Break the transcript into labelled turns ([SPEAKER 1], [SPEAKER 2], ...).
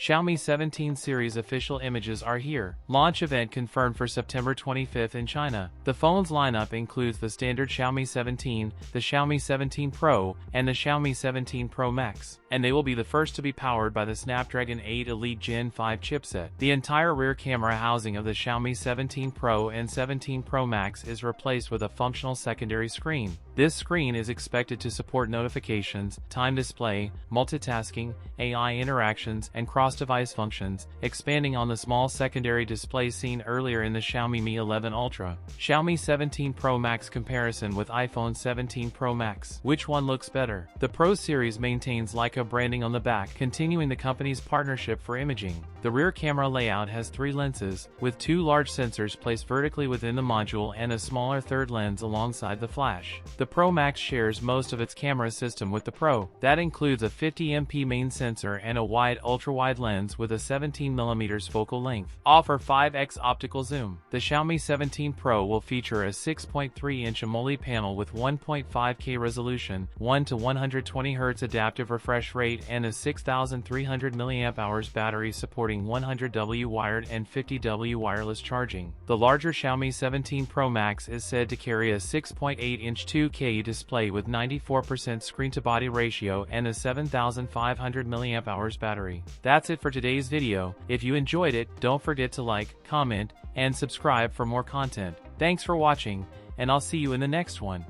[SPEAKER 1] Xiaomi 17 series official images are here. Launch event confirmed for September 25th in China. The phone's lineup includes the standard Xiaomi 17, the Xiaomi 17 Pro, and the Xiaomi 17 Pro Max, and they will be the first to be powered by the Snapdragon 8 Elite Gen 5 chipset. The entire rear camera housing of the Xiaomi 17 Pro and 17 Pro Max is replaced with a functional secondary screen. This screen is expected to support notifications, time display, multitasking, AI interactions, and cross-device functions, expanding on the small secondary display seen earlier in the Xiaomi Mi 11 Ultra. Xiaomi 17 Pro Max comparison with iPhone 17 Pro Max. Which one looks better? The Pro series maintains Leica branding on the back, continuing the company's partnership for imaging. The rear camera layout has 3 lenses, with 2 large sensors placed vertically within the module and a smaller third lens alongside the flash. The Pro Max shares most of its camera system with the Pro. That includes a 50MP main sensor and a wide ultra-wide lens with a 17mm focal length. Offer 5x optical zoom. The Xiaomi 17 Pro will feature a 6.3-inch AMOLED panel with 1.5K resolution, 1 to 120Hz adaptive refresh rate, and a 6,300 mAh battery supporting 100W wired and 50W wireless charging. The larger Xiaomi 17 Pro Max is said to carry a 6.8-inch 2K display with 94% screen-to-body ratio and a 7,500 mAh battery. That's it for today's video. If you enjoyed it, don't forget to like, comment, and subscribe for more content. Thanks for watching, and I'll see you in the next one.